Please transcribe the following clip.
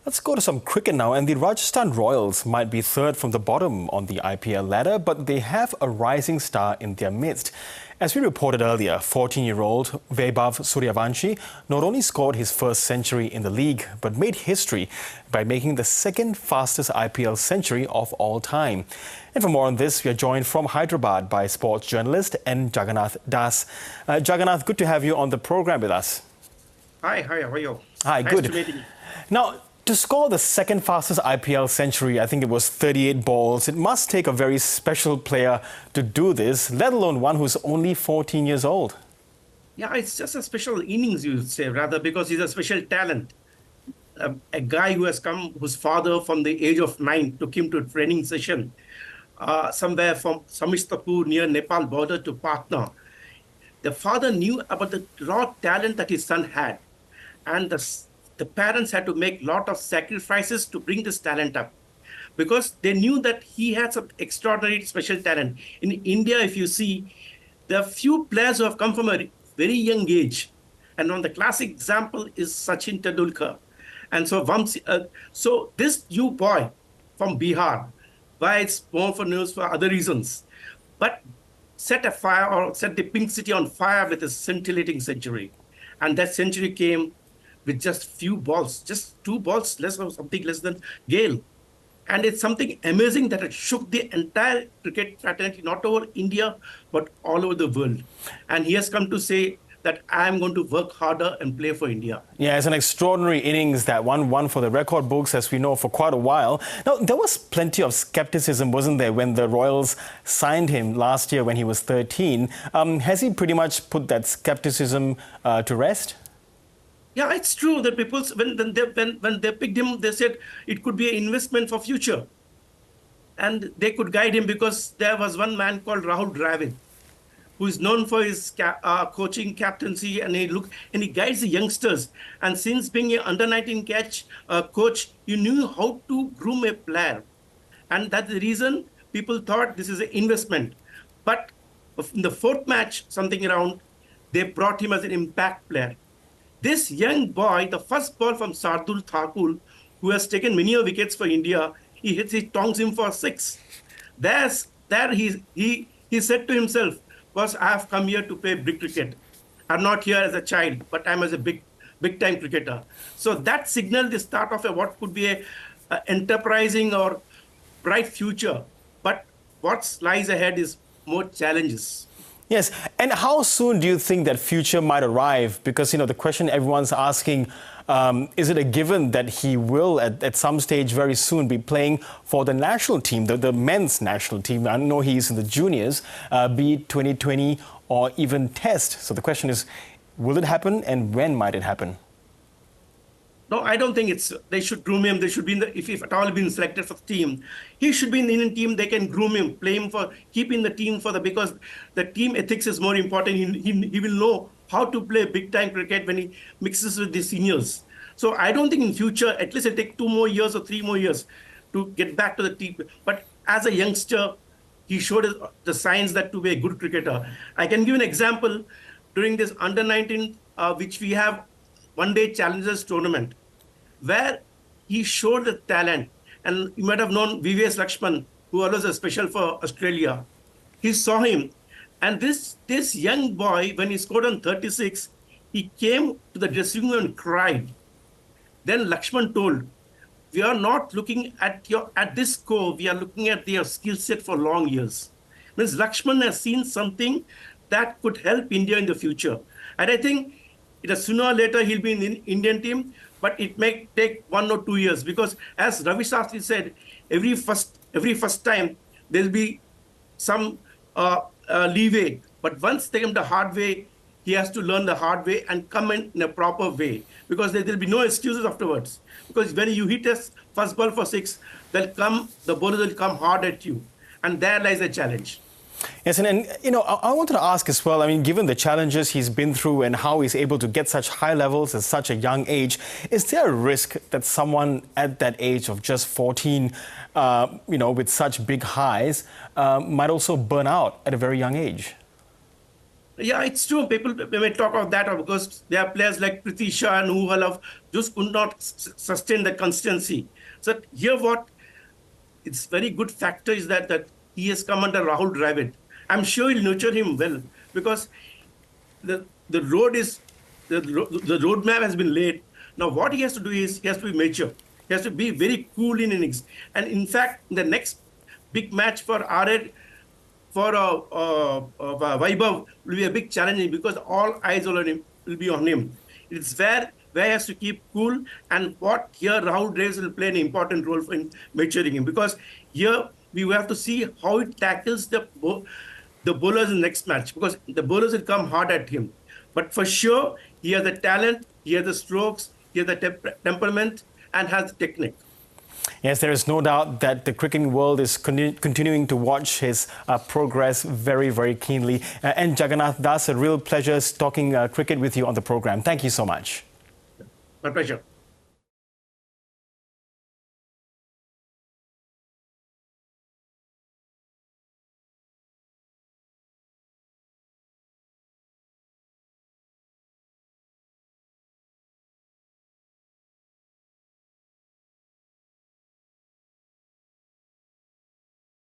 Let's go to some cricket now. And the Rajasthan Royals might be third from the bottom on the IPL ladder, but they have a rising star in their midst. As we reported earlier, 14-year-old Vaibhav Suryavanshi not only scored his first century in the league, but made history by making the second fastest IPL century of all time. And for more on this, we are joined from Hyderabad by sports journalist N. Jagannath Das. Jagannath, good to have you on the program with us. Hi, how are you? Hi, nice good. To meet you. Now, to score the second fastest IPL century, I think it was 38 balls, it must take a very special player to do this, let alone one who's only 14 years old. Yeah, it's just a special innings, you would say, rather, because he's a special talent. A guy who has come, whose father from the age of 9 took him to a training session somewhere from Samistapur near Nepal border to Patna. The father knew about the raw talent that his son had, and the parents had to make a lot of sacrifices to bring this talent up because they knew that he had some extraordinary special talent. In India, if you see, there are few players who have come from a very young age. And one of the classic example is Sachin Tendulkar. And so so this new boy from Bihar, why it's more for news for other reasons, but set a fire or set the pink city on fire with a scintillating century. And that century came with just few balls, just 2 balls less or something less than Gale. And it's something amazing that it shook the entire cricket fraternity, not over India, but all over the world. And he has come to say that I'm going to work harder and play for India. Yeah, it's an extraordinary innings that won for the record books, as we know, for quite a while. Now, there was plenty of skepticism, wasn't there, when the Royals signed him last year when he was 13. Has he pretty much put that skepticism to rest? Yeah, it's true that people, when they picked him, they said it could be an investment for future. And they could guide him because there was one man called Rahul Dravid, who is known for his coaching, captaincy, and he guides the youngsters. And since being an under-19 coach, he knew how to groom a player. And that's the reason people thought this is an investment. But in the 4th match, something around, they brought him as an impact player. This young boy, the first ball from Shardul Thakur, who has taken many wickets for India, he tongs him for 6. He said to himself, "Boss, I have come here to play big cricket. I'm not here as a child, but I'm as a big time cricketer." So that signaled the start of what could be a enterprising or bright future. But what lies ahead is more challenges. Yes, and how soon do you think that future might arrive? Because, the question everyone's asking, is it a given that he will, at some stage very soon, be playing for the national team, the men's national team? I know he's in the juniors, be it 2020 or even Test. So the question is, will it happen and when might it happen? No, I don't think they should groom him. They should be if at all been selected for the team. He should be in the Indian team. They can groom him, play him keep in the team because the team ethics is more important. He will know how to play big time cricket when he mixes with the seniors. So I don't think in future, at least it'll take 2 more years or 3 more years to get back to the team. But as a youngster, he showed the signs that to be a good cricketer. I can give an example during this under-19, which we have one-day challenges tournament, where he showed the talent. And you might have known VVS Lakshman, who always is special for Australia. He saw him. And this young boy, when he scored on 36, he came to the dressing room and cried. Then Lakshman told, "We are not looking at this score, we are looking at their skill set for long years." Means Lakshman has seen something that could help India in the future. And I think sooner or later he'll be in the Indian team, but it may take 1 or 2 years because, as Ravi Shastri said, every first time there'll be some leeway. But once they come the hard way, he has to learn the hard way and come in a proper way because there'll be no excuses afterwards. Because when you hit a first ball for 6, the bowler will come hard at you, and there lies the challenge. Yes, and I wanted to ask as well, given the challenges he's been through and how he's able to get such high levels at such a young age, is there a risk that someone at that age of just 14, with such big highs, might also burn out at a very young age? Yeah, it's true. People may talk of that because there are players like Priti Shah and Uhalov just could not sustain the consistency. So here what it's very good factor is that he has come under Rahul Dravid. I'm sure he'll nurture him well because the road is the roadmap has been laid. Now what he has to do is he has to be mature. He has to be very cool in innings. And in fact, the next big match for RA for Vaibhav will be a big challenge because all eyes will be on him. It's where he has to keep cool, and what here Rahul Dravid will play an important role in maturing him because here we will have to see how he tackles the bowlers in the next match because the bowlers will come hard at him. But for sure, he has the talent, he has the strokes, he has the temperament, and has the technique. Yes, there is no doubt that the cricketing world is continuing to watch his progress very, very keenly. And Jagannath Das, a real pleasure talking cricket with you on the program. Thank you so much. My pleasure.